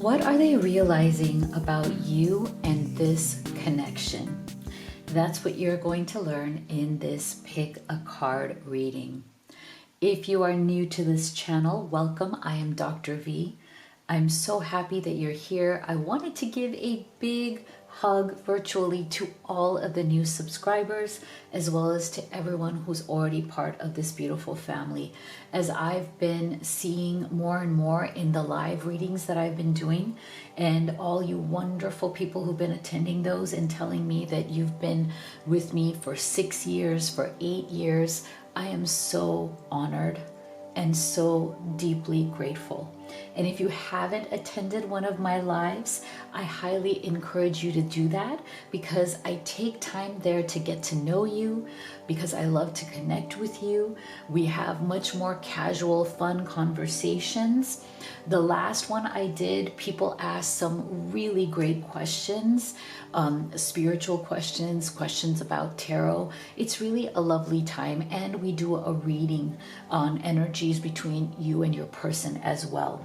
What are they realizing about you and this connection? That's what you're going to learn in this Pick a Card reading. If you are new to this channel, welcome. I am Dr. V. I'm so happy that you're here. I wanted to give a big hug virtually to all of the new subscribers, as well as to everyone who's already part of this beautiful family. As I've been seeing more and more in the live readings that I've been doing, and all you wonderful people who've been attending those and telling me that you've been with me for 6 years, for 8 years, I am so honored and so deeply grateful. And if you haven't attended one of my lives, I highly encourage you to do that, because I take time there to get to know you, because I love to connect with you. We have much more casual, fun conversations. The last one I did, people asked some really great questions, spiritual questions, questions about tarot. It's really a lovely time, and we do a reading on energies between you and your person as well.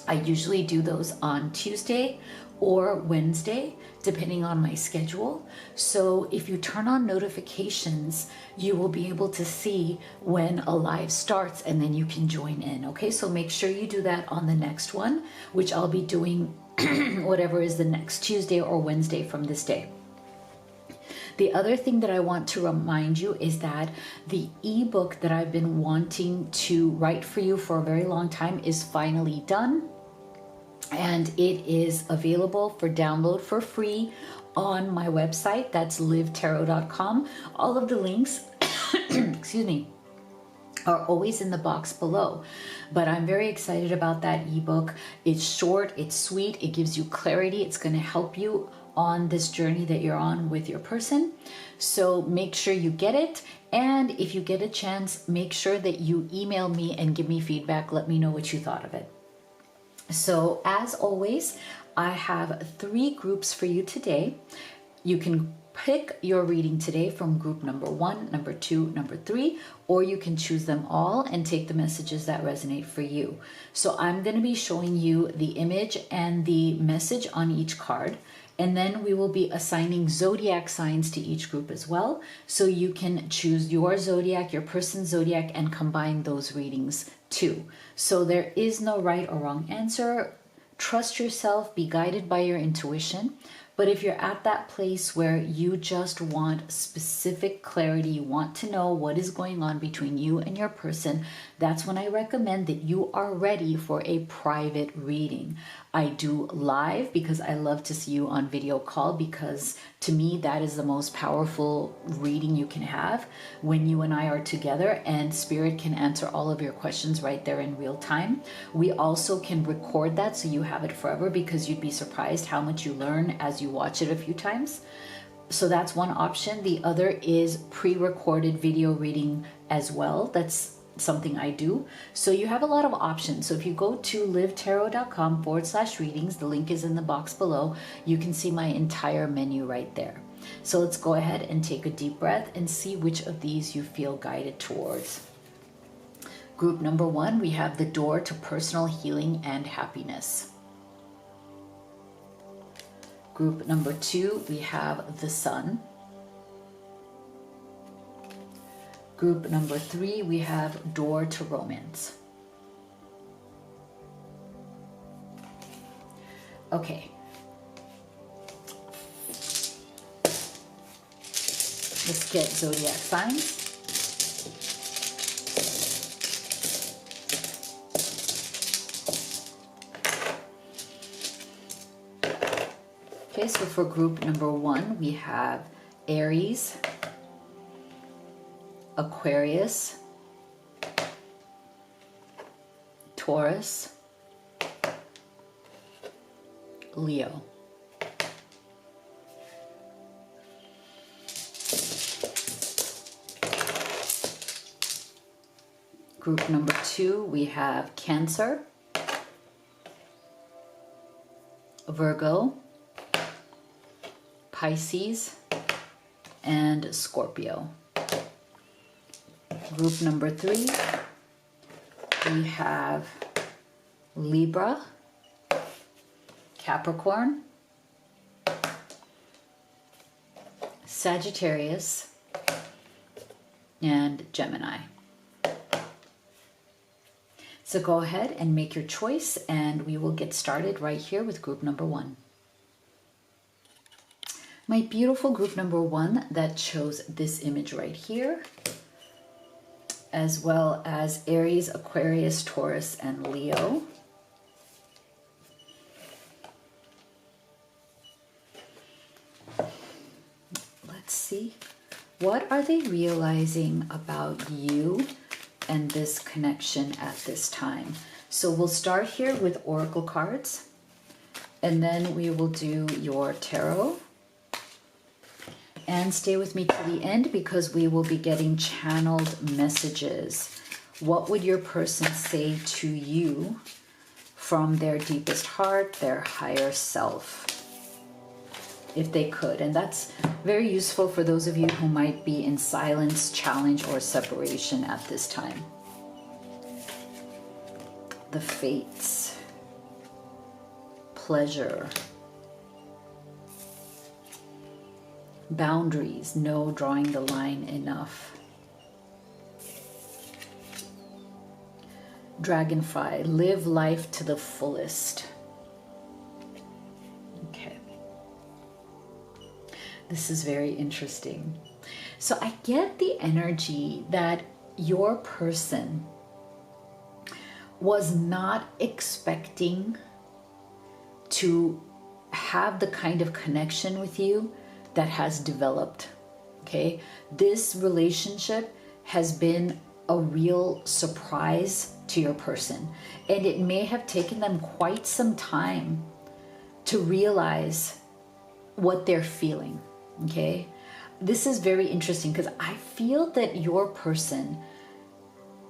I usually do those on Tuesday or Wednesday, depending on my schedule. So if you turn on notifications, you will be able to see when a live starts, and then you can join in. Okay, so make sure you do that on the next one, which I'll be doing whatever is the next Tuesday or Wednesday from this day. The other thing that I want to remind you is that the ebook that I've been wanting to write for you for a very long time is finally done. And it is available for download for free on my website. That's livetarot.com. All of the links, excuse me, are always in the box below. But I'm very excited about that ebook. It's short, it's sweet, it gives you clarity. It's going to help you on this journey that you're on with your person. So make sure you get it. And if you get a chance, make sure that you email me and give me feedback. Let me know what you thought of it. So as always, I have 3 groups for you today. You can pick your reading today from group number 1, number 2, number 3, or you can choose them all and take the messages that resonate for you. So I'm going to be showing you the image and the message on each card. And then we will be assigning zodiac signs to each group as well. So you can choose your zodiac, your person's zodiac, and combine those readings too. So there is no right or wrong answer. Trust yourself, be guided by your intuition. But if you're at that place where you just want specific clarity, you want to know what is going on between you and your person, that's when I recommend that you are ready for a private reading. I do live because I love to see you on video call, because to me that is the most powerful reading you can have, when you and I are together and Spirit can answer all of your questions right there in real time. We also can record that so you have it forever, because you'd be surprised how much you learn as you watch it a few times. So that's one option. The other is pre-recorded video reading as well. That's something I do. So you have a lot of options. So if you go to livetarot.com/readings, the link is in the box below, you can see my entire menu right there. So let's go ahead and take a deep breath and see which of these you feel guided towards. Group number 1, we have the door to personal healing and happiness. Group number 2, we have the sun. Group number 3, we have door to romance. Okay. Let's get zodiac signs. Okay, so for group number 1, we have Aries, Aquarius, Taurus, Leo. Group number 2, we have Cancer, Virgo, Pisces, and Scorpio. Group number 3, we have Libra, Capricorn, Sagittarius, and Gemini. So go ahead and make your choice, and we will get started right here with group number 1. My beautiful group number 1 that chose this image right here, as well as Aries, Aquarius, Taurus, and Leo. Let's see. What are they realizing about you and this connection at this time? So we'll start here with Oracle cards, and then we will do your tarot. And stay with me to the end because we will be getting channeled messages. What would your person say to you from their deepest heart, their higher self, if they could? And that's very useful for those of you who might be in silence, challenge, or separation at this time. The fates, pleasure, boundaries, no drawing the line enough. Dragonfly, live life to the fullest. Okay. This is very interesting. So I get the energy that your person was not expecting to have the kind of connection with you that has developed. Okay, this relationship has been a real surprise to your person, and it may have taken them quite some time to realize what they're feeling. Okay, this is very interesting because I feel that your person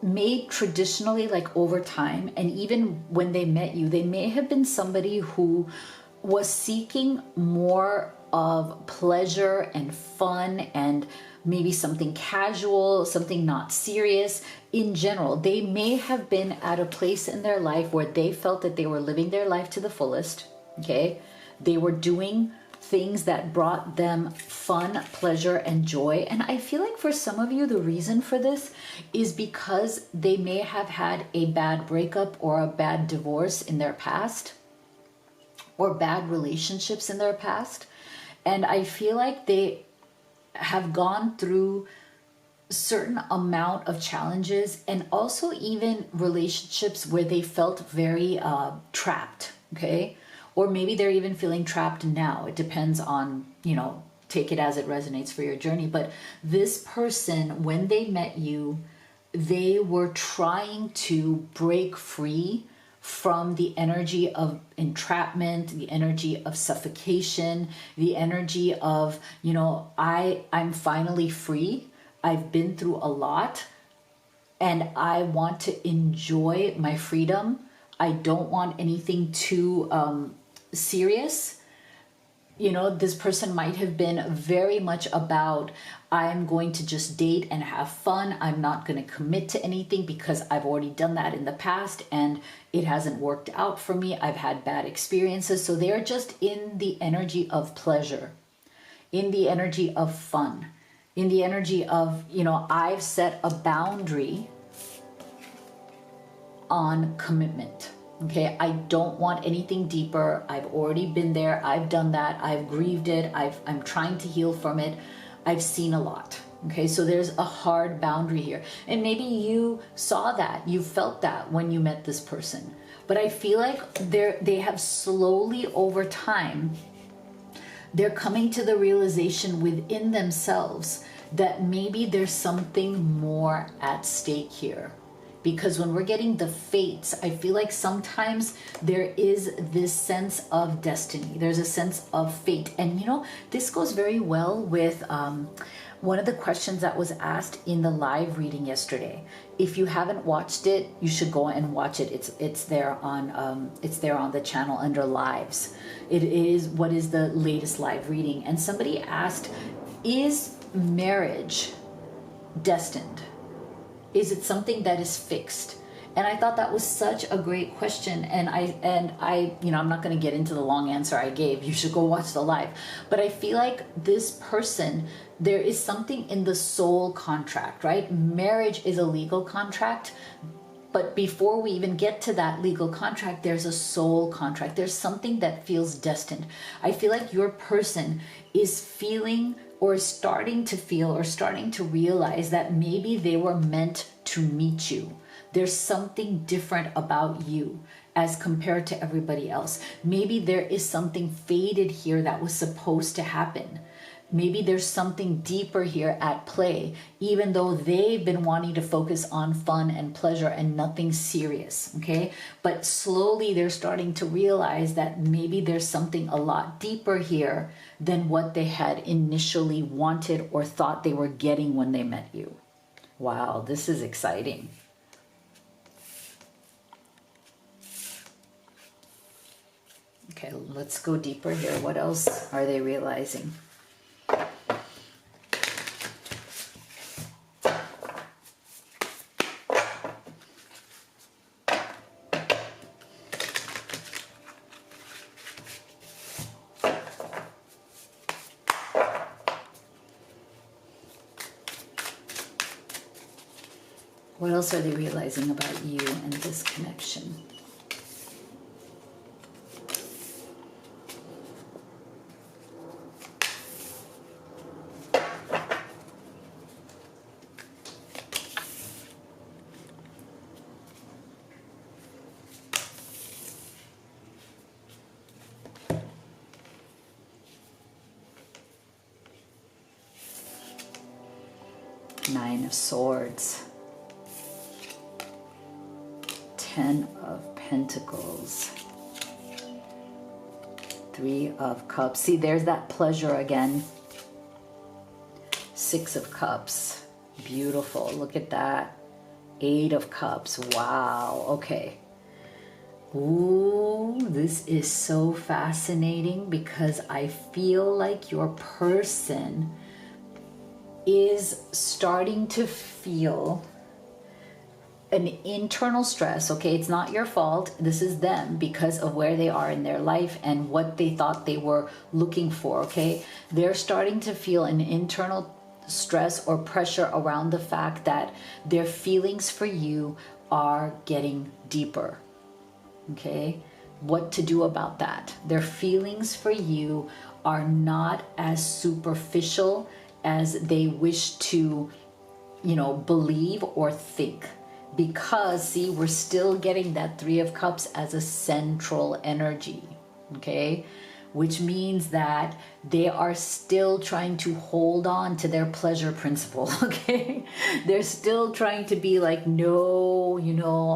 may traditionally, like over time, and even when they met you, they may have been somebody who was seeking more of pleasure and fun and maybe something casual, something not serious. In general, they may have been at a place in their life where they felt that they were living their life to the fullest. Okay, they were doing things that brought them fun, pleasure, and joy. And I feel like for some of you, the reason for this is because they may have had a bad breakup or a bad divorce in their past, or bad relationships in their past. And I feel like they have gone through certain amount of challenges, and also even relationships where they felt very trapped. Okay, or maybe they're even feeling trapped now. It depends on, take it as it resonates for your journey. But this person, when they met you, they were trying to break free from the energy of entrapment, the energy of suffocation, the energy of, I'm finally free. I've been through a lot and I want to enjoy my freedom. I don't want anything too serious. This person might have been very much about, I'm going to just date and have fun. I'm not going to commit to anything because I've already done that in the past and it hasn't worked out for me. I've had bad experiences. So they're just in the energy of pleasure, in the energy of fun, in the energy of, I've set a boundary on commitment. Okay, I don't want anything deeper. I've already been there. I've done that. I've grieved it. I'm trying to heal from it. I've seen a lot. Okay, so there's a hard boundary here. And maybe you saw that, you felt that when you met this person. But I feel like they have slowly over time, they're coming to the realization within themselves that maybe there's something more at stake here. Because when we're getting the fates, I feel like sometimes there is this sense of destiny. There's a sense of fate. And this goes very well with one of the questions that was asked in the live reading yesterday. If you haven't watched it, you should go and watch it. It's there on the channel under lives. It is what is the latest live reading. And somebody asked, is marriage destined? Is it something that is fixed? And I thought that was such a great question. And I, I'm not going to get into the long answer I gave. You should go watch the live. But I feel like this person, there is something in the soul contract, right? Marriage is a legal contract. But before we even get to that legal contract, there's a soul contract. There's something that feels destined. I feel like your person is feeling or starting to feel or starting to realize that maybe they were meant to meet you. There's something different about you as compared to everybody else. Maybe there is something faded here that was supposed to happen. Maybe there's something deeper here at play, even though they've been wanting to focus on fun and pleasure and nothing serious, okay? But slowly they're starting to realize that maybe there's something a lot deeper here than what they had initially wanted or thought they were getting when they met you. Wow, this is exciting. Okay, let's go deeper here. What else are they realizing? What else are they realizing about you and this connection? Nine of Swords. 10 of Pentacles. 3 of Cups. See, there's that pleasure again. 6 of Cups. Beautiful. Look at that. 8 of Cups. Wow. Okay. Ooh, this is so fascinating because I feel like your person is starting to feel an internal stress. Okay, it's not your fault. This is them because of where they are in their life and what they thought they were looking for. Okay, they're starting to feel an internal stress or pressure around the fact that their feelings for you are getting deeper. Okay, what to do about that? Their feelings for you are not as superficial as they wish to, believe or think. Because, see, we're still getting that 3 of Cups as a central energy, okay? Which means that they are still trying to hold on to their pleasure principle, okay? They're still trying to be like, no,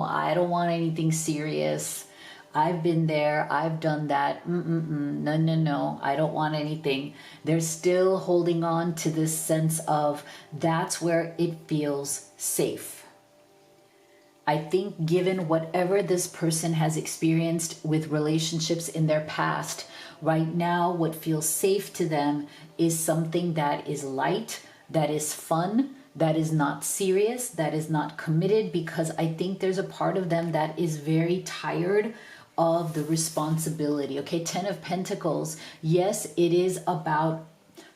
I don't want anything serious. I've been there, I've done that, no, I don't want anything. They're still holding on to this sense of that's where it feels safe. I think given whatever this person has experienced with relationships in their past, right now what feels safe to them is something that is light, that is fun, that is not serious, that is not committed, because I think there's a part of them that is very tired of the responsibility. Okay, 10 of Pentacles, yes, it is about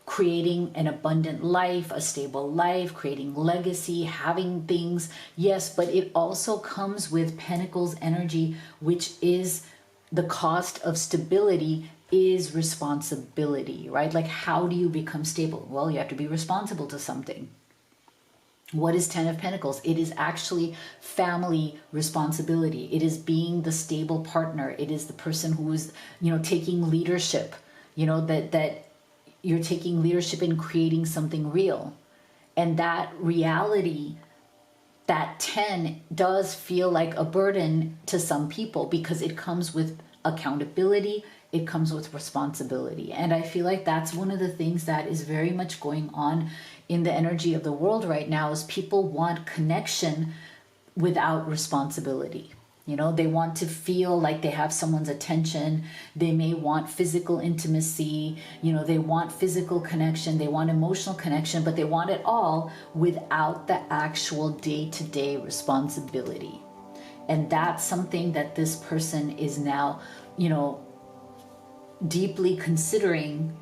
creating an abundant life, a stable life, creating legacy, having things, yes, but it also comes with Pentacles energy, which is the cost of stability is responsibility, right? Like, how do you become stable? Well, you have to be responsible to something. What is 10 of Pentacles? It is actually family responsibility. It is being the stable partner. It is the person who is, taking leadership, that you're taking leadership in creating something real. And that reality, that 10 does feel like a burden to some people because it comes with accountability, it comes with responsibility. And I feel like that's one of the things that is very much going on in the energy of the world right now is people want connection without responsibility. They want to feel like they have someone's attention. They may want physical intimacy. They want physical connection. They want emotional connection, but they want it all without the actual day-to-day responsibility. And that's something that this person is now, deeply considering,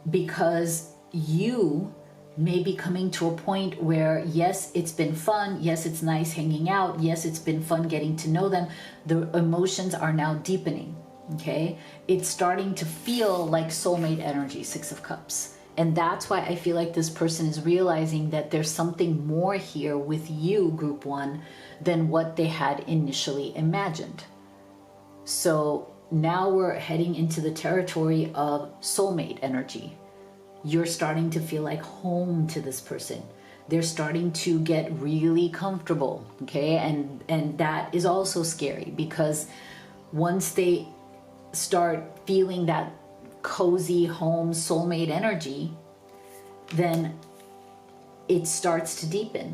because you may be coming to a point where, yes, it's been fun. Yes, it's nice hanging out. Yes, it's been fun getting to know them. The emotions are now deepening. Okay. It's starting to feel like soulmate energy, Six of Cups. And that's why I feel like this person is realizing that there's something more here with you, Group 1, than what they had initially imagined. So now we're heading into the territory of soulmate energy. You're starting to feel like home to this person. They're starting to get really comfortable, okay? And that is also scary, because once they start feeling that cozy home soulmate energy, then it starts to deepen.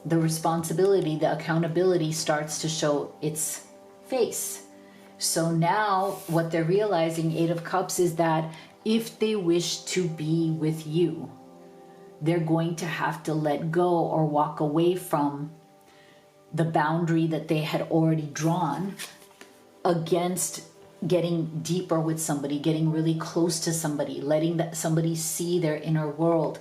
The responsibility, the accountability starts to show its face. So now what they're realizing, Eight of Cups, is that if they wish to be with you, they're going to have to let go or walk away from the boundary that they had already drawn against getting deeper with somebody, getting really close to somebody, letting somebody see their inner world,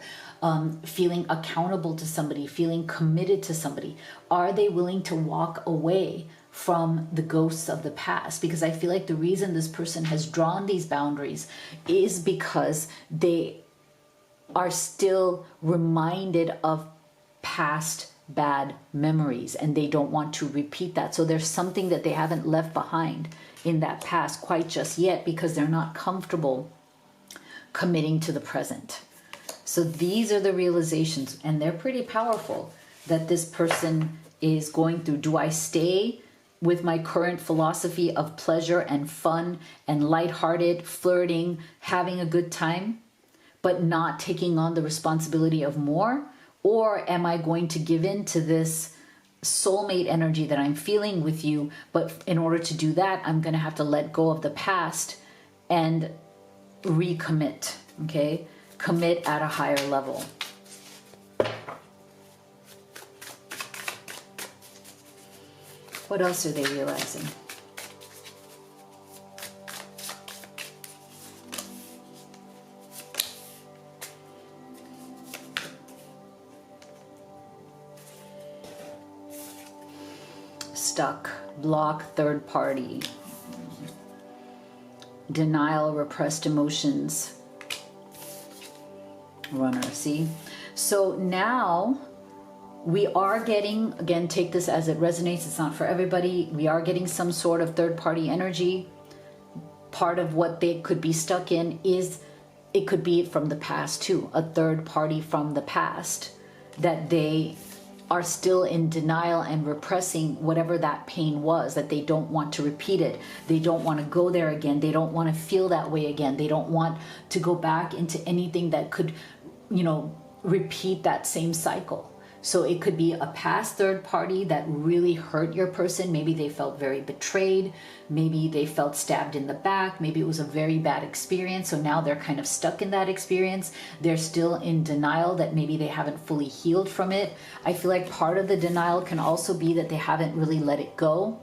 feeling accountable to somebody, feeling committed to somebody. Are they willing to walk away from the ghosts of the past? Because I feel like the reason this person has drawn these boundaries is because they are still reminded of past bad memories, and they don't want to repeat that. So there's something that they haven't left behind in that past quite just yet, because they're not comfortable committing to the present. So these are the realizations, and they're pretty powerful, that this person is going through. Do I stay with my current philosophy of pleasure and fun and lighthearted, flirting, having a good time, but not taking on the responsibility of more? Or am I going to give in to this soulmate energy that I'm feeling with you, but in order to do that, I'm going to have to let go of the past and recommit, okay? Commit at a higher level. What else are they realizing? Stuck, block, third party, denial, repressed emotions, runner, see? So now we are getting, again, take this as it resonates, it's not for everybody. We are getting some sort of third party energy. Part of what they could be stuck in is, it could be from the past too, a third party from the past, that they are still in denial and repressing whatever that pain was, that they don't want to repeat it. They don't want to go there again. They don't want to feel that way again. They don't want to go back into anything that could, repeat that same cycle. So it could be a past third party that really hurt your person. Maybe they felt very betrayed. Maybe they felt stabbed in the back. Maybe it was a very bad experience. So now they're kind of stuck in that experience. They're still in denial that maybe they haven't fully healed from it. I feel like part of the denial can also be that they haven't really let it go.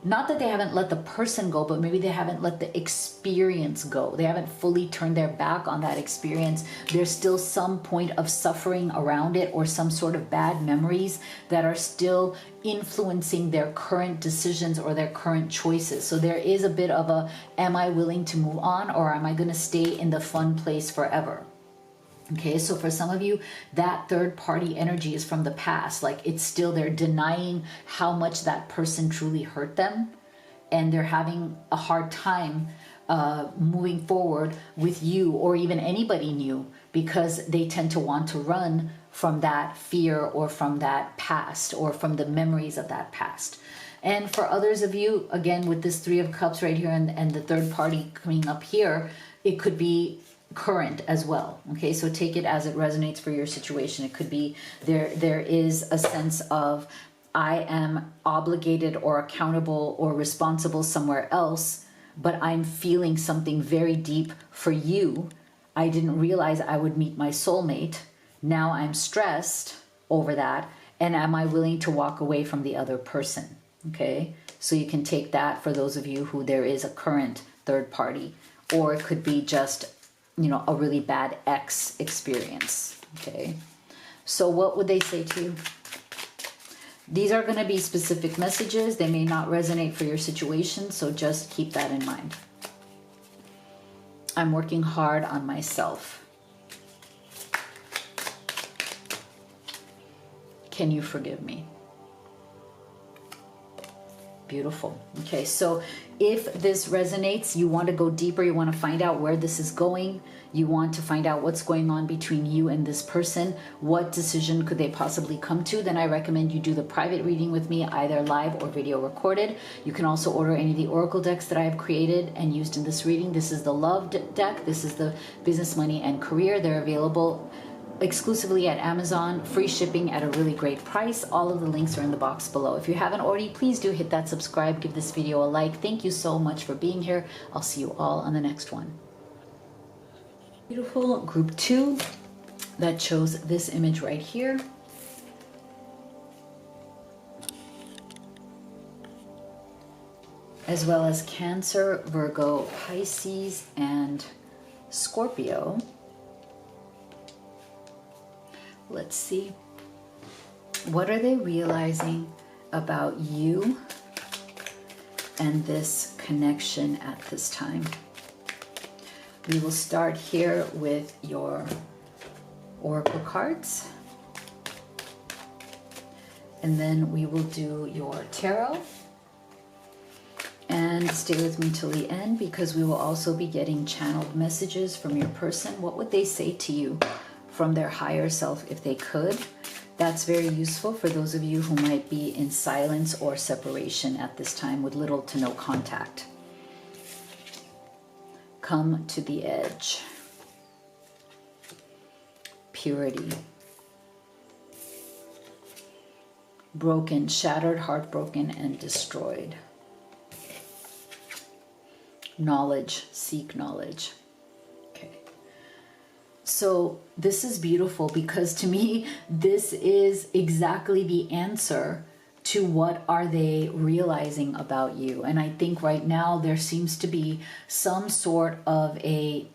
Not that they haven't let the person go, but maybe they haven't let the experience go. They haven't fully turned their back on that experience. There's still some point of suffering around it, or some sort of bad memories that are still influencing their current decisions or their current choices. So there is a bit of a, am I willing to move on, or am I going to stay in the fun place forever? Okay, so for some of you, that third party energy is from the past. Like, it's still, they're denying how much that person truly hurt them, and they're having a hard time moving forward with you, or even anybody new, because they tend to want to run from that fear, or from that past, or from the memories of that past. And for others of you, again, with this Three of Cups right here, and the third party coming up here, it could be current as well. Okay, so take it as it resonates for your situation. It could be there is a sense of, I am obligated or accountable or responsible somewhere else, but I'm feeling something very deep for you. I didn't realize I would meet my soulmate. Now I'm stressed over that, and am I willing to walk away from the other person? Okay, so you can take that for those of you who there is a current third party, or it could be just, you know, a really bad ex experience. Okay, so what would they say to you? These are going to be specific messages. They may not resonate for your situation, so just keep that in mind. I'm working hard on myself. Can you forgive me? Beautiful. Okay, so if this resonates, you want to go deeper, you want to find out where this is going, you want to find out what's going on between you and this person, what decision could they possibly come to, then I recommend you do the private reading with me, either live or video recorded. You can also order any of the oracle decks that I have created and used in this reading. This is the love deck, this is the business, money, and career. They're available exclusively at Amazon, free shipping at a really great price. All of the links are in the box below. If you haven't already, please do hit that subscribe, give this video a like. Thank you so much for being here. I'll see you all on the next one. Beautiful. Group 2 that chose this image right here. As well as Cancer, Virgo, Pisces, and Scorpio. Let's see. What are they realizing about you and this connection at this time? We will start here with your oracle cards. And then we will do your tarot. And stay with me till the end, because we will also be getting channeled messages from your person. What would they say to you from their higher self if they could? That's very useful for those of you who might be in silence or separation at this time with little to no contact. Come to the edge. Purity. Broken, shattered, heartbroken, and destroyed. Knowledge, seek knowledge. Okay. So this is beautiful, because to me, this is exactly the answer to what are they realizing about you. And I think right now there seems to be some sort of a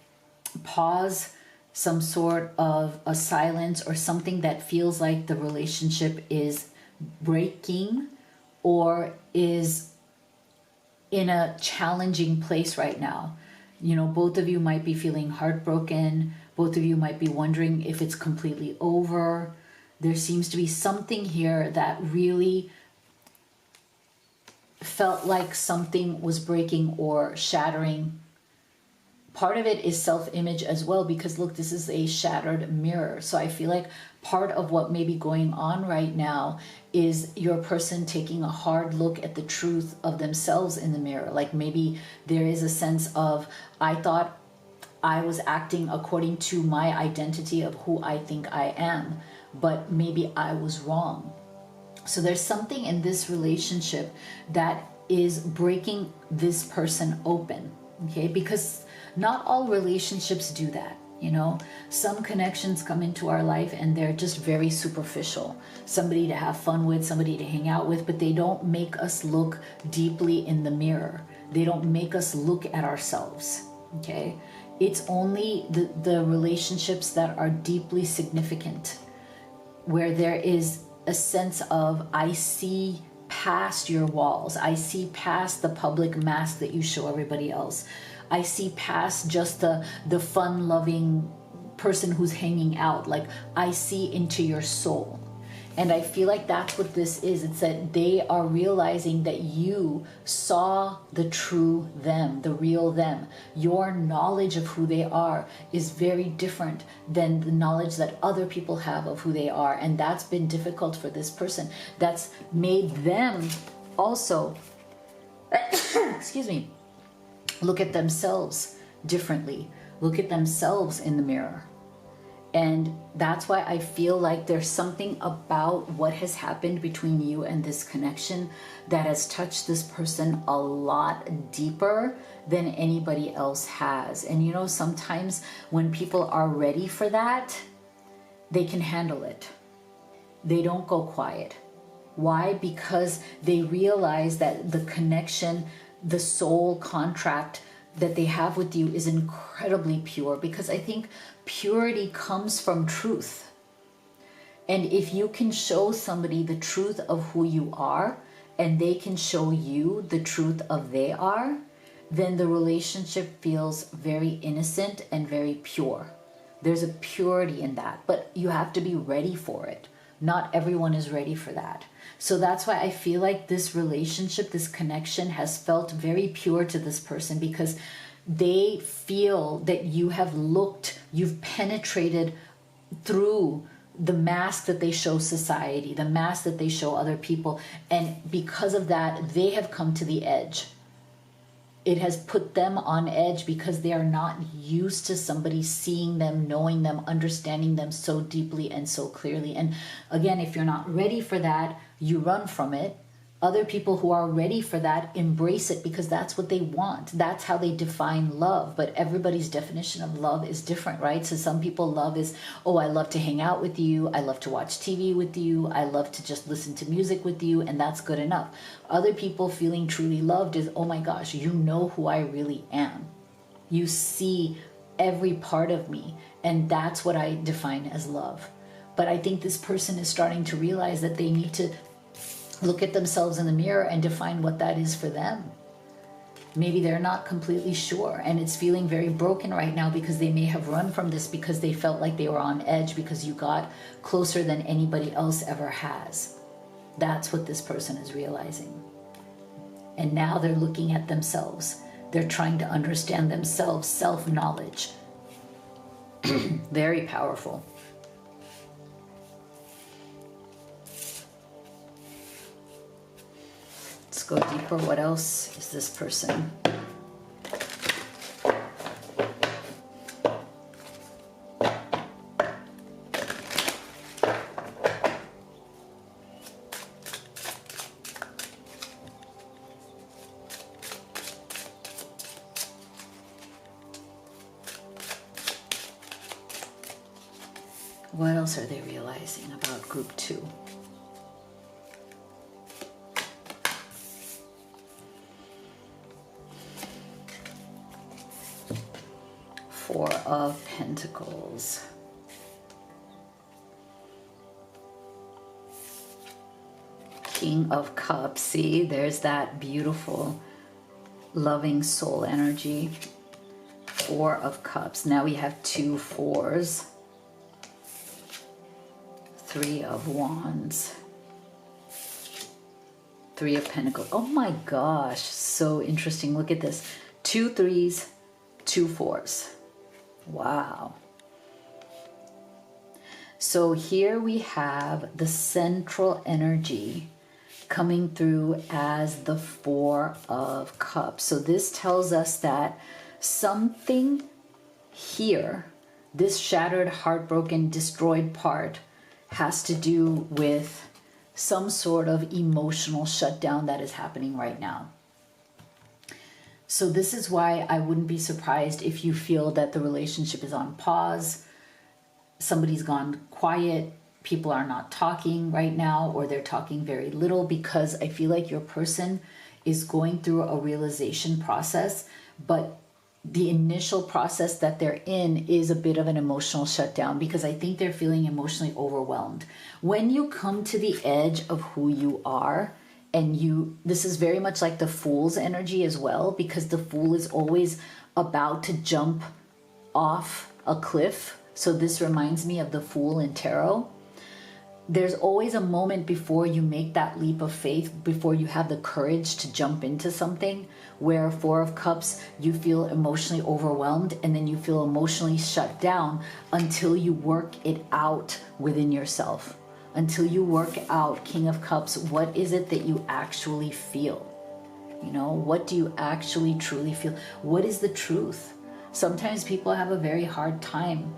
pause, some sort of a silence, or something that feels like the relationship is breaking or is in a challenging place right now. You know, both of you might be feeling heartbroken. Both of you might be wondering if it's completely over. There seems to be something here that really felt like something was breaking or shattering. Part of it is self-image as well, because look, this is a shattered mirror. So I feel like part of what may be going on right now is your person taking a hard look at the truth of themselves in the mirror. Like maybe there is a sense of, I thought I was acting according to my identity of who I think I am, but maybe I was wrong. So there's something in this relationship that is breaking this person open, okay? Because not all relationships do that, you know? Some connections come into our life and they're just very superficial. Somebody to have fun with, somebody to hang out with, but they don't make us look deeply in the mirror. They don't make us look at ourselves, okay? It's only the relationships that are deeply significant, where there is a sense of, I see past your walls. I see past the public mask that you show everybody else. I see past just the fun-loving person who's hanging out. Like, I see into your soul. And I feel like that's what this is. It's that they are realizing that you saw the true them, the real them. Your knowledge of who they are is very different than the knowledge that other people have of who they are. And that's been difficult for this person. That's made them also, excuse me, look at themselves differently. Look at themselves in the mirror. And that's why I feel like there's something about what has happened between you and this connection that has touched this person a lot deeper than anybody else has. And you know, sometimes when people are ready for that, they can handle it. They don't go quiet. Why? Because they realize that the connection, the soul contract that they have with you is incredibly pure, because I think purity comes from truth. And if you can show somebody the truth of who you are, and they can show you the truth of they are, then the relationship feels very innocent and very pure. There's a purity in that, but you have to be ready for it. Not everyone is ready for that. So that's why I feel like this relationship, this connection has felt very pure to this person, because they feel that you have looked, you've penetrated through the mask that they show society, the mask that they show other people. And because of that, they have come to the edge. It has put them on edge because they are not used to somebody seeing them, knowing them, understanding them so deeply and so clearly. And again, if you're not ready for that, you run from it. Other people who are ready for that embrace it, because that's what they want. That's how they define love. But everybody's definition of love is different, right? So some people, love is, oh, I love to hang out with you. I love to watch TV with you. I love to just listen to music with you. And that's good enough. Other people feeling truly loved is, oh my gosh, you know who I really am. You see every part of me. And that's what I define as love. But I think this person is starting to realize that they need to look at themselves in the mirror and define what that is for them. Maybe they're not completely sure, and it's feeling very broken right now because they may have run from this because they felt like they were on edge because you got closer than anybody else ever has. That's what this person is realizing. And now they're looking at themselves. They're trying to understand themselves, self-knowledge. Very powerful. Let's go deeper. What else is this person? What else are they realizing about group 2? Four of Pentacles. King of Cups. See, there's that beautiful, loving soul energy. Four of Cups. Now we have 2 fours. 3 of Wands. 3 of Pentacles. Oh my gosh, so interesting. Look at this. 2 3s, 2 4s. Wow. So here we have the central energy coming through as the 4 of Cups. So this tells us that something here, this shattered, heartbroken, destroyed part, has to do with some sort of emotional shutdown that is happening right now. So this is why I wouldn't be surprised if you feel that the relationship is on pause, somebody's gone quiet, people are not talking right now, or they're talking very little, because I feel like your person is going through a realization process, but the initial process that they're in is a bit of an emotional shutdown, because I think they're feeling emotionally overwhelmed. When you come to the edge of who you are, and this is very much like the Fool's energy as well, because the Fool is always about to jump off a cliff. So this reminds me of the Fool in tarot. There's always a moment before you make that leap of faith, before you have the courage to jump into something, where 4 of Cups, you feel emotionally overwhelmed, and then you feel emotionally shut down until you work it out within yourself. Until you work out, King of Cups, what is it that you actually feel? You know, what do you actually truly feel? What is the truth? Sometimes people have a very hard time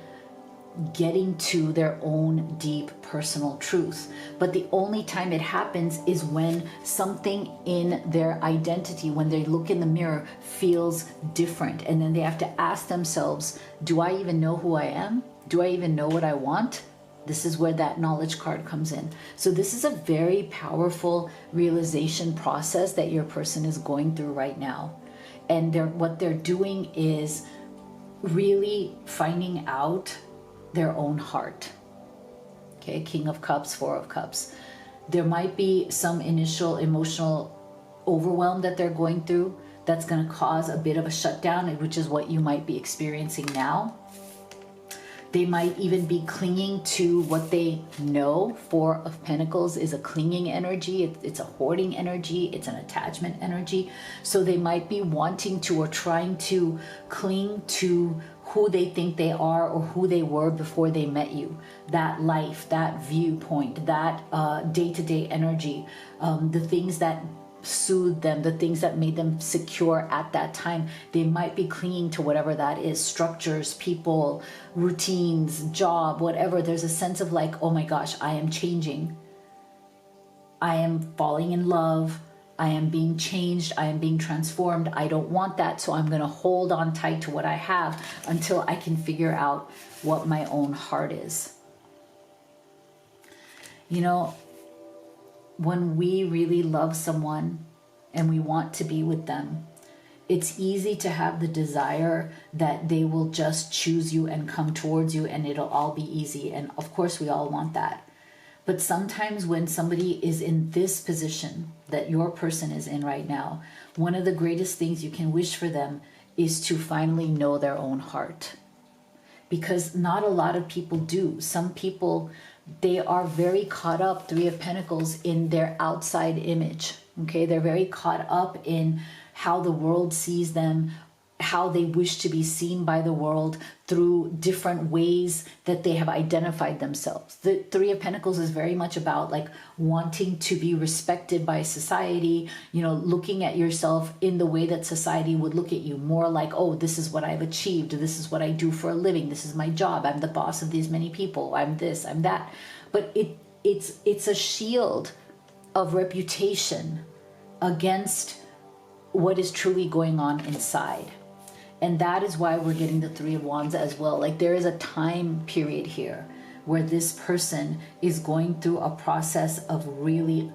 getting to their own deep personal truth. But the only time it happens is when something in their identity, when they look in the mirror, feels different. And then they have to ask themselves, do I even know who I am? Do I even know what I want? This is where that knowledge card comes in. So this is a very powerful realization process that your person is going through right now. And what they're doing is really finding out their own heart. Okay, King of Cups, Four of Cups. There might be some initial emotional overwhelm that they're going through that's going to cause a bit of a shutdown, which is what you might be experiencing now. They might even be clinging to what they know. Four of Pentacles is a clinging energy. It's a hoarding energy. It's an attachment energy. So they might be wanting to or trying to cling to who they think they are or who they were before they met you. That life, that viewpoint, that day-to-day energy, the things that soothed them, the things that made them secure at that time. They might be clinging to whatever that is, structures, people, routines, job, whatever. There's a sense of like, oh my gosh, I am changing. I am falling in love. I am being changed. I am being transformed. I don't want that. So I'm going to hold on tight to what I have until I can figure out what my own heart is. You know, when we really love someone and we want to be with them, it's easy to have the desire that they will just choose you and come towards you and it'll all be easy. And of course, we all want that. But sometimes when somebody is in this position that your person is in right now, one of the greatest things you can wish for them is to finally know their own heart. Because not a lot of people do. Some people, they are very caught up, Three of Pentacles, in their outside image. Okay, they're very caught up in how the world sees them, how they wish to be seen by the world through different ways that they have identified themselves. The Three of Pentacles is very much about like wanting to be respected by society, you know, looking at yourself in the way that society would look at you, more like, oh, this is what I've achieved, this is what I do for a living, this is my job, I'm the boss of these many people, I'm this, I'm that. But it's a shield of reputation against what is truly going on inside. And that is why we're getting the Three of Wands as well. Like there is a time period here where this person is going through a process of really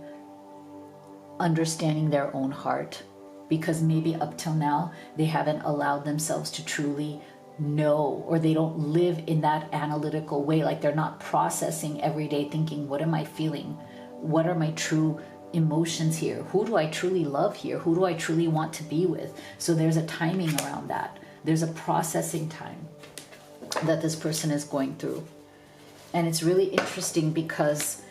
understanding their own heart, because maybe up till now they haven't allowed themselves to truly know, or they don't live in that analytical way. Like they're not processing every day thinking, what am I feeling? What are my true emotions here? Who do I truly love here? Who do I truly want to be with? So there's a timing around that. There's a processing time that this person is going through. And it's really interesting because,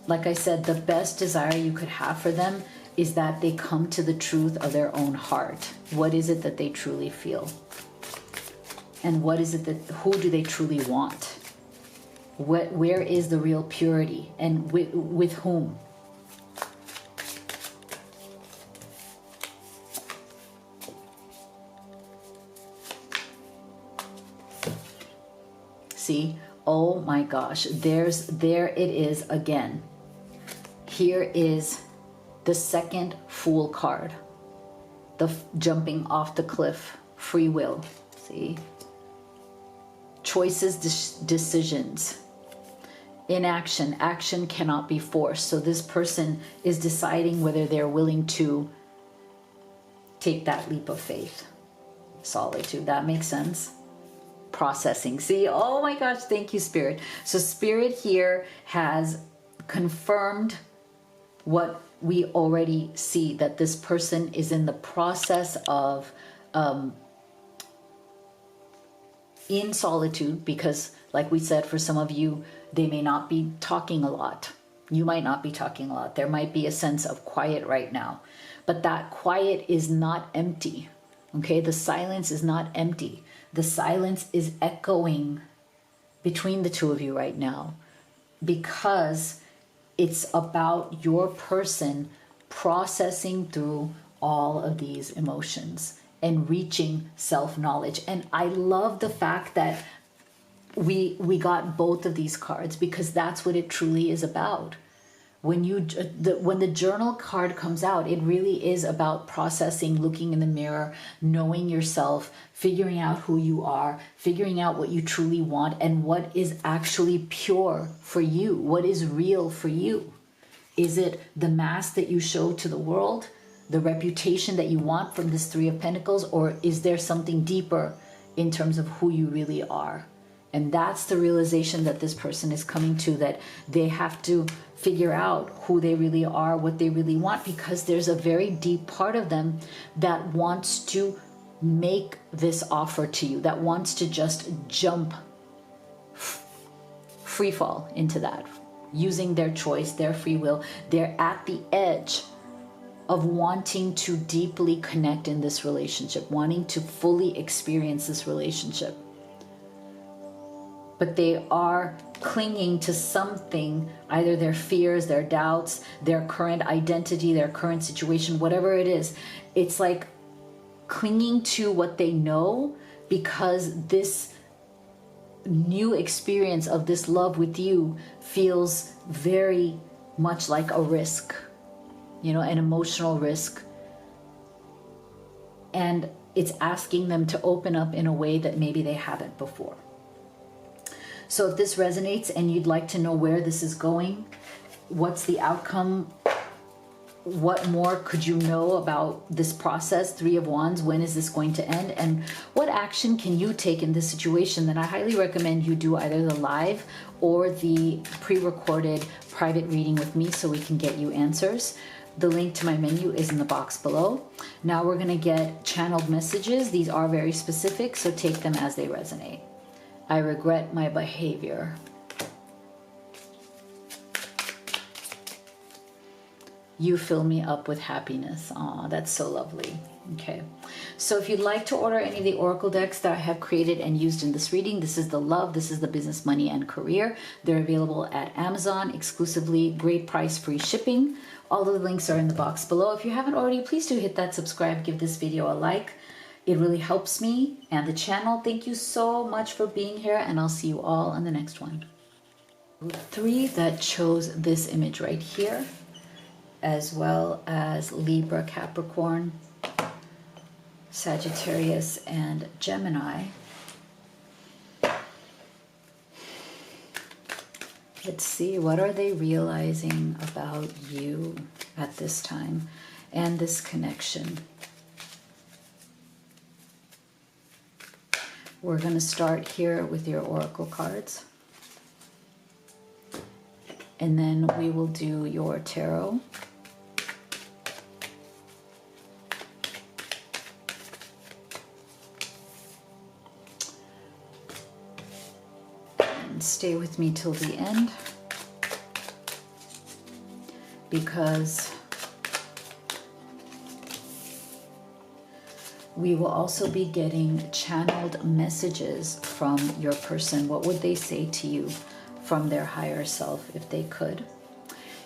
like I said, the best desire you could have for them is that they come to the truth of their own heart. What is it that they truly feel? And what is it that, who do they truly want? Where is the real purity, and with whom? See, oh my gosh, there it is again. Here is the second Fool card, the jumping off the cliff, free will. See, choices, decisions, inaction, action cannot be forced. So this person is deciding whether they're willing to take that leap of faith. Solitude, that makes sense. Processing. See, oh my gosh, thank you, Spirit. So Spirit here has confirmed what we already see, that this person is in the process of in solitude, because like we said, for some of you, they may not be talking a lot. You might not be talking a lot. There might be a sense of quiet right now, but that quiet is not empty. Okay, the silence is not empty. The silence is echoing between the two of you right now, because it's about your person processing through all of these emotions and reaching self-knowledge. And I love the fact that we got both of these cards, because that's what it truly is about. When when the journal card comes out, it really is about processing, looking in the mirror, knowing yourself, figuring out who you are, figuring out what you truly want and what is actually pure for you, what is real for you. Is it the mask that you show to the world, the reputation that you want from this Three of Pentacles, or is there something deeper in terms of who you really are? And that's the realization that this person is coming to, that they have to figure out who they really are, what they really want, because there's a very deep part of them that wants to make this offer to you, that wants to just jump, free fall into that, using their choice, their free will. They're at the edge of wanting to deeply connect in this relationship, wanting to fully experience this relationship. But they are clinging to something, either their fears, their doubts, their current identity, their current situation, whatever it is. It's like clinging to what they know, because this new experience of this love with you feels very much like a risk, you know, an emotional risk. And it's asking them to open up in a way that maybe they haven't before. So if this resonates and you'd like to know where this is going, what's the outcome, what more could you know about this process, Three of Wands, when is this going to end, and what action can you take in this situation, then I highly recommend you do either the live or the pre-recorded private reading with me so we can get you answers. The link to my menu is in the box below. Now we're going to get channeled messages. These are very specific, so take them as they resonate. I regret my behavior. You fill me up with happiness. Aw, that's so lovely. Okay, so if you'd like to order any of the oracle decks that I have created and used in this reading, this is the love, this is the business, money, and career. They're available at Amazon exclusively, great price, free shipping. All of the links are in the box below. If you haven't already, please do hit that subscribe, give this video a like. It really helps me and the channel. Thank you so much for being here, and I'll see you all on the next one. Three that chose this image right here, as well as Libra, Capricorn, Sagittarius, and Gemini. Let's see, what are they realizing about you at this time and this connection? We're going to start here with your oracle cards, and then we will do your tarot. And stay with me till the end, because we will also be getting channeled messages from your person. What would they say to you from their higher self if they could?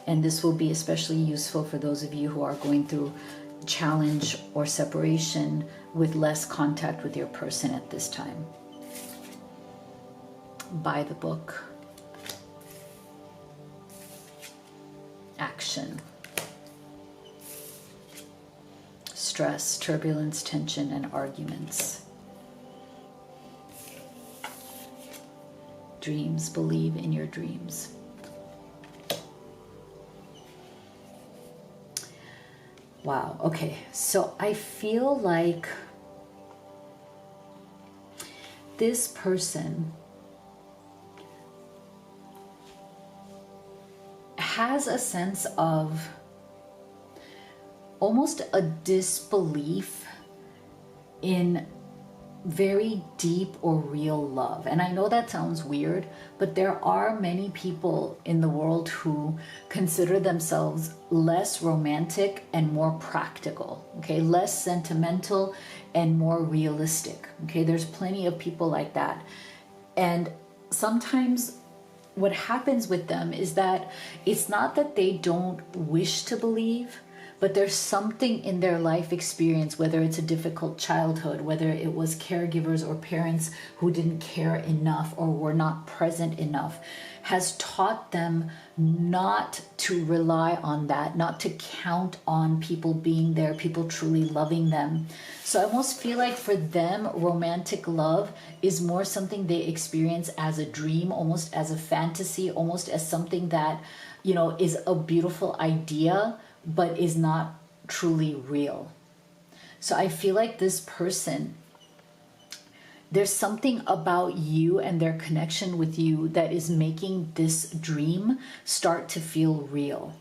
And this will be especially useful for those of you who are going through challenge or separation with less contact with your person at this time. Buy the book. Action. Stress, turbulence, tension, and arguments. Dreams, believe in your dreams. Wow, okay, so I feel like this person has a sense of almost a disbelief in very deep or real love. And I know that sounds weird, but there are many people in the world who consider themselves less romantic and more practical, okay? Less sentimental and more realistic, okay? There's plenty of people like that. And sometimes what happens with them is that it's not that they don't wish to believe, but there's something in their life experience, whether it's a difficult childhood, whether it was caregivers or parents who didn't care enough or were not present enough, has taught them not to rely on that, not to count on people being there, people truly loving them. So I almost feel like for them, romantic love is more something they experience as a dream, almost as a fantasy, almost as something that, you know, is a beautiful idea, but is not truly real. So I feel like this person, there's something about you and their connection with you that is making this dream start to feel real.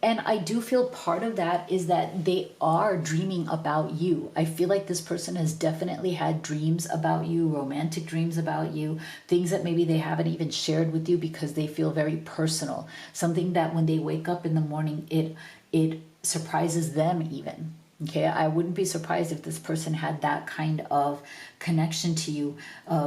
And I do feel part of that is that they are dreaming about you. I feel like this person has definitely had dreams about you, romantic dreams about you, things that maybe they haven't even shared with you because they feel very personal. Something that when they wake up in the morning, it surprises them even. Okay, I wouldn't be surprised if this person had that kind of connection to you,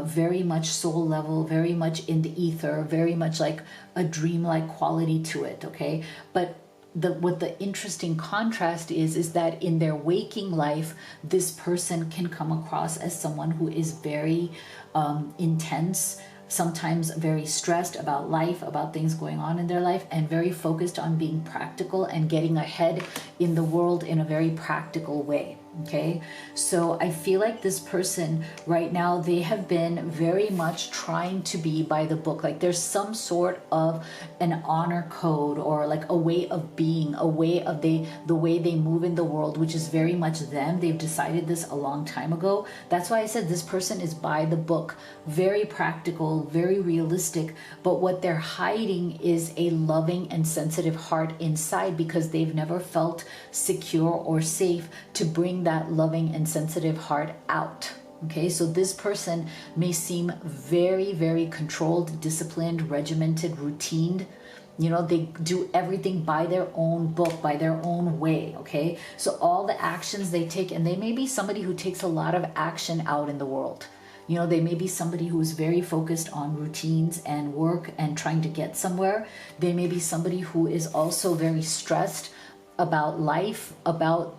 very much soul level, very much in the ether, very much like a dream-like quality to it. Okay, but what the interesting contrast is that in their waking life, this person can come across as someone who is very intense, sometimes very stressed about life, about things going on in their life, and very focused on being practical and getting ahead in the world in a very practical way. Okay, so I feel like this person right now, they have been very much trying to be by the book. Like there's some sort of an honor code or like a way of being, a way of the way they move in the world, which is very much them. They've decided this a long time ago. That's why I said this person is by the book, very practical, very realistic, but what they're hiding is a loving and sensitive heart inside because they've never felt secure or safe to bring that loving and sensitive heart out. Okay, so this person may seem very, very controlled, disciplined, regimented, routined. You know, they do everything by their own book, by their own way. Okay, so all the actions they take, and they may be somebody who takes a lot of action out in the world. You know, they may be somebody who is very focused on routines and work and trying to get somewhere. They may be somebody who is also very stressed about life, about,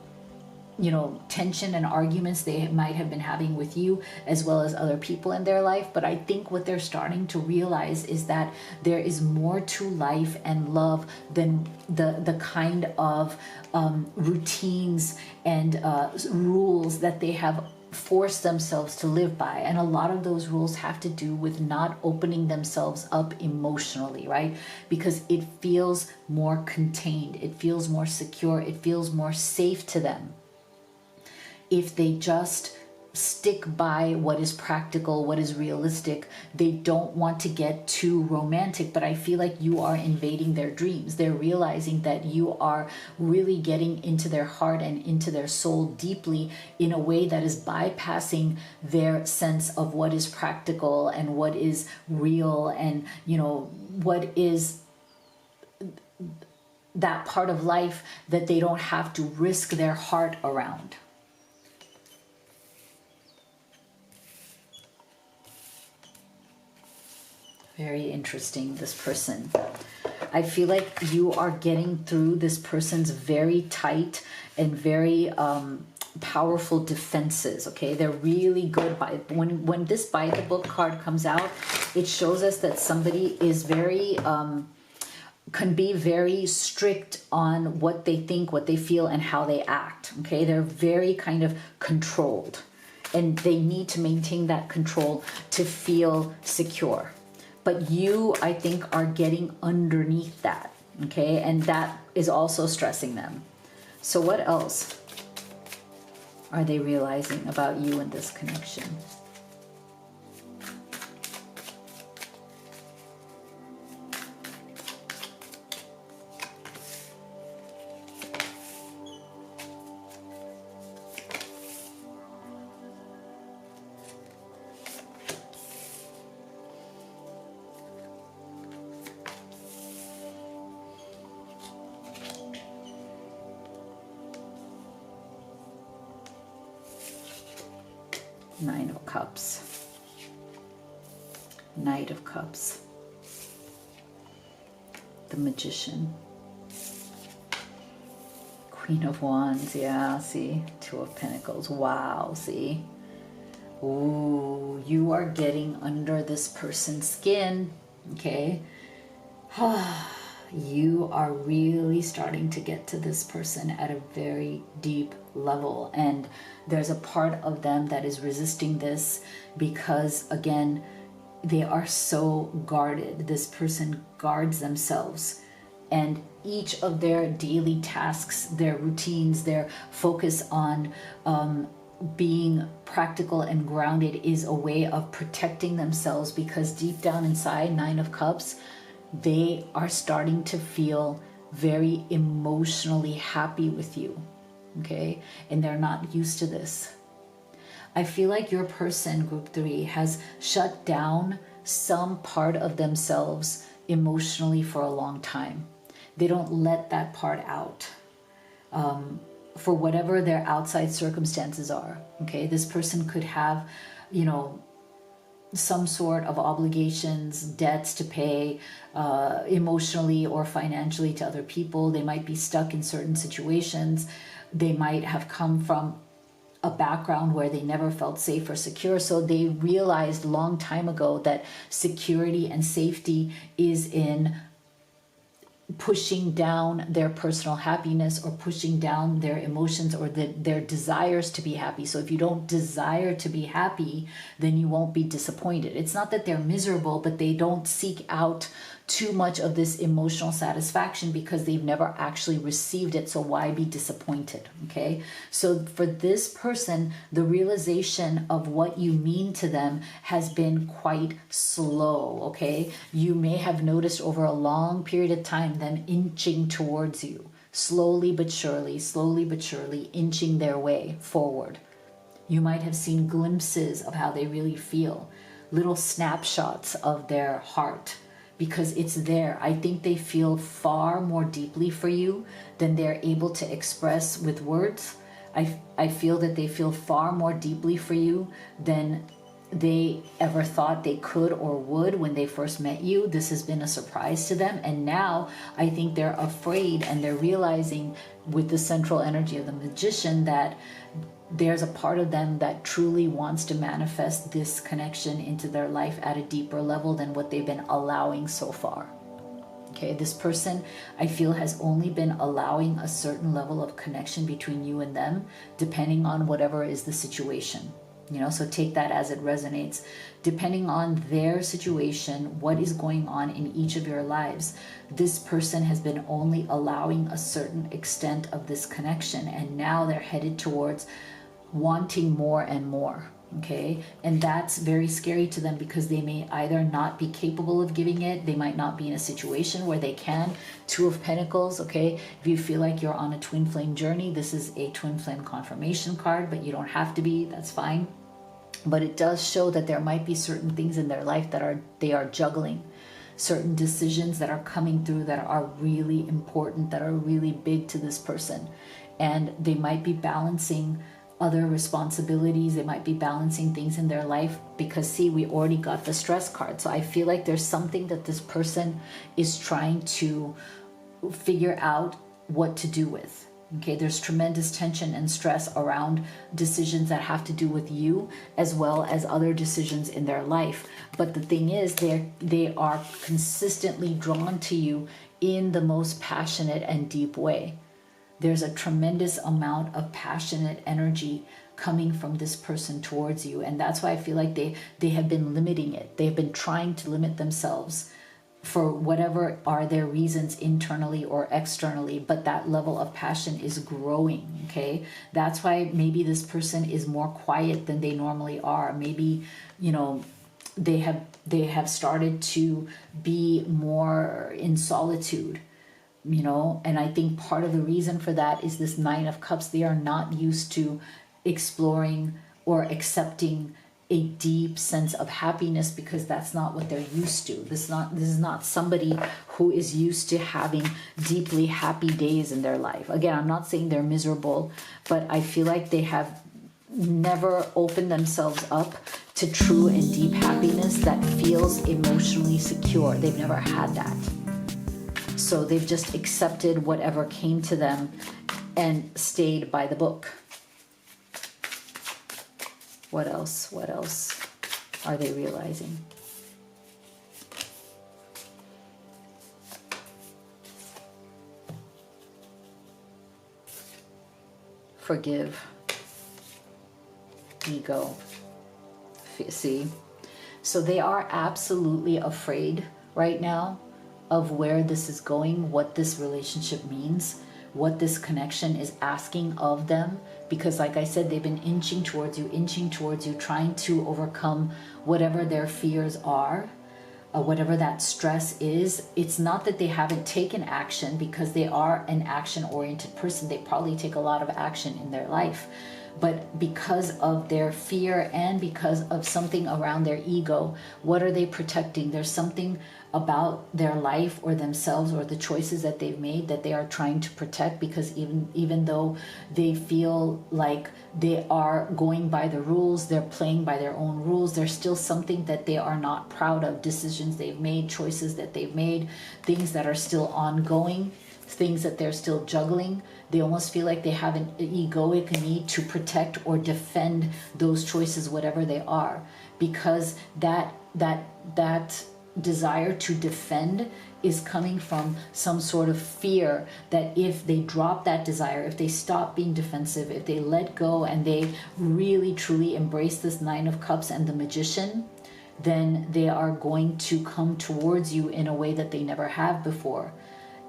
you know, tension and arguments they might have been having with you as well as other people in their life. But I think what they're starting to realize is that there is more to life and love than the kind of routines and rules that they have forced themselves to live by. And a lot of those rules have to do with not opening themselves up emotionally, right? Because it feels more contained, it feels more secure, it feels more safe to them if they just stick by what is practical, what is realistic. They don't want to get too romantic, but I feel like you are invading their dreams. They're realizing that you are really getting into their heart and into their soul deeply in a way that is bypassing their sense of what is practical and what is real and, you know, what is that part of life that they don't have to risk their heart around. Very interesting, this person. I feel like you are getting through this person's very tight and very powerful defenses. Okay, they're really good. When this by the book card comes out, it shows us that somebody is very can be very strict on what they think, what they feel, and how they act. Okay, they're very kind of controlled, and they need to maintain that control to feel secure. But you, I think, are getting underneath that, okay? And that is also stressing them. So what else are they realizing about you and this connection? Nine of Cups, Knight of Cups, the Magician, Queen of Wands, yeah, see? Two of Pentacles, wow, see? Ooh, you are getting under this person's skin, okay? You are really starting to get to this person at a very deep level, and there's a part of them that is resisting this because, again, they are so guarded. This person guards themselves, and each of their daily tasks, their routines, their focus on being practical and grounded is a way of protecting themselves, because deep down inside, Nine of Cups, they are starting to feel very emotionally happy with you, okay? And they're not used to this. I feel like your person, group 3, has shut down some part of themselves emotionally for a long time. They don't let that part out for whatever their outside circumstances are, okay? This person could have, you know, some sort of obligations, debts to pay emotionally or financially to other people. They might be stuck in certain situations. They might have come from a background where they never felt safe or secure. So they realized a long time ago that security and safety is in pushing down their personal happiness or pushing down their emotions or their desires to be happy. So if you don't desire to be happy, then you won't be disappointed. It's not that they're miserable, but they don't seek out too much of this emotional satisfaction because they've never actually received it. So why be disappointed? Okay. So for this person, the realization of what you mean to them has been quite slow. Okay. You may have noticed over a long period of time them inching towards you, slowly but surely inching their way forward. You might have seen glimpses of how they really feel, little snapshots of their heart, because it's there. I think they feel far more deeply for you than they're able to express with words. I feel that they feel far more deeply for you than they ever thought they could or would when they first met you. This has been a surprise to them, and now I think they're afraid, and they're realizing with the central energy of the Magician that there's a part of them that truly wants to manifest this connection into their life at a deeper level than what they've been allowing so far. Okay, this person, I feel, has only been allowing a certain level of connection between you and them, depending on whatever is the situation. You know, so take that as it resonates. Depending on their situation, what is going on in each of your lives, this person has been only allowing a certain extent of this connection, and now they're headed towards wanting more and more. Okay, and that's very scary to them because they may either not be capable of giving it, they might not be in a situation where they can. Two of Pentacles, okay, if you feel like you're on a twin flame journey, this is a twin flame confirmation card, but you don't have to be, that's fine. But it does show that there might be certain things in their life that they are juggling, certain decisions that are coming through that are really important, that are really big to this person, and they might be balancing other responsibilities. They might be balancing things in their life because, see, we already got the stress card. So I feel like there's something that this person is trying to figure out what to do with. Okay, there's tremendous tension and stress around decisions that have to do with you as well as other decisions in their life. But the thing is, they are consistently drawn to you in the most passionate and deep way. There's a tremendous amount of passionate energy coming from this person towards you. And that's why I feel like they have been limiting it. They've been trying to limit themselves for whatever are their reasons internally or externally. But that level of passion is growing, okay? That's why maybe this person is more quiet than they normally are. Maybe, you know, they have started to be more in solitude. You know, and I think part of the reason for that is this Nine of Cups. They are not used to exploring or accepting a deep sense of happiness because that's not what they're used to. This is not somebody who is used to having deeply happy days in their life. Again, I'm not saying they're miserable, but I feel like they have never opened themselves up to true and deep happiness that feels emotionally secure. They've never had that. So they've just accepted whatever came to them and stayed by the book. What else? What else are they realizing? Forgive. Ego. See? So they are absolutely afraid right now of where this is going, what this relationship means, what this connection is asking of them. Because like I said, they've been inching towards you, trying to overcome whatever their fears are, whatever that stress is. It's not that they haven't taken action, because they are an action-oriented person. They probably take a lot of action in their life. But because of their fear and because of something around their ego, what are they protecting? There's something about their life or themselves or the choices that they've made that they are trying to protect, because even though they feel like they are going by the rules, they're playing by their own rules, there's still something that they are not proud of, decisions they've made, choices that they've made, things that are still ongoing, things that they're still juggling. They almost feel like they have an egoic need to protect or defend those choices, whatever they are, because that desire to defend is coming from some sort of fear that if they drop that desire, if they stop being defensive, if they let go and they really truly embrace this Nine of Cups and the Magician, then they are going to come towards you in a way that they never have before.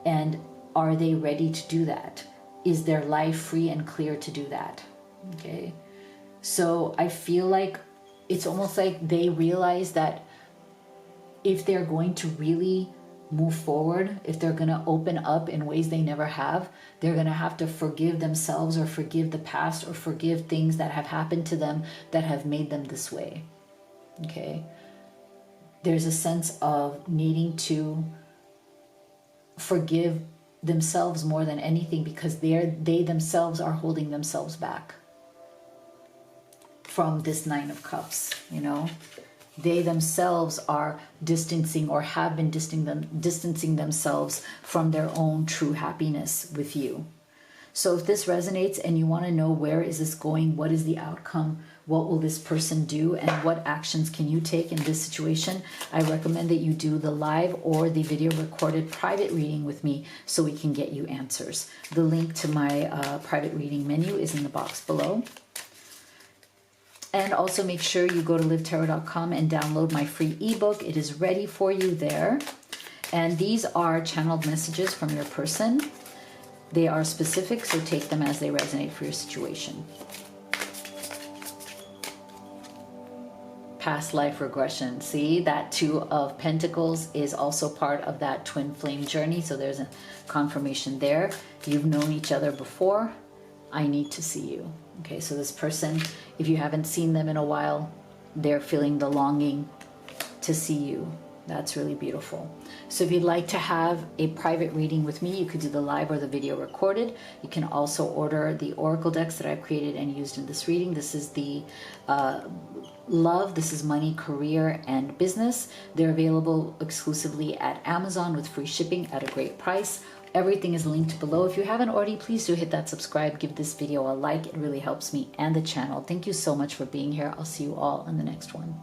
And are they ready to do that? Is their life free and clear to do that? Okay. So I feel like it's almost like they realize that if they're going to really move forward, if they're going to open up in ways they never have, they're going to have to forgive themselves or forgive the past or forgive things that have happened to them that have made them this way. Okay. There's a sense of needing to forgive themselves more than anything, because they themselves are holding themselves back from this Nine of Cups. You know, they themselves are distancing or have been distancing themselves from their own true happiness with you. So if this resonates and you want to know where is this going, what is the outcome, what will this person do, and what actions can you take in this situation, I recommend that you do the live or the video recorded private reading with me so we can get you answers. The link to my private reading menu is in the box below. And also make sure you go to livetarot.com and download my free ebook. It is ready for you there. And these are channeled messages from your person. They are specific, so take them as they resonate for your situation. Past life regression. See, that Two of Pentacles is also part of that twin flame journey. So there's a confirmation there. You've known each other before. I need to see you. Okay, so this person, if you haven't seen them in a while, they're feeling the longing to see you. That's really beautiful. So if you'd like to have a private reading with me, you could do the live or the video recorded. You can also order the oracle decks that I've created and used in this reading. This is the love, this is money, career, and business. They're available exclusively at Amazon with free shipping at a great price. Everything is linked below. If you haven't already, please do hit that subscribe, give this video a like. It really helps me and the channel. Thank you so much for being here. I'll see you all in the next one.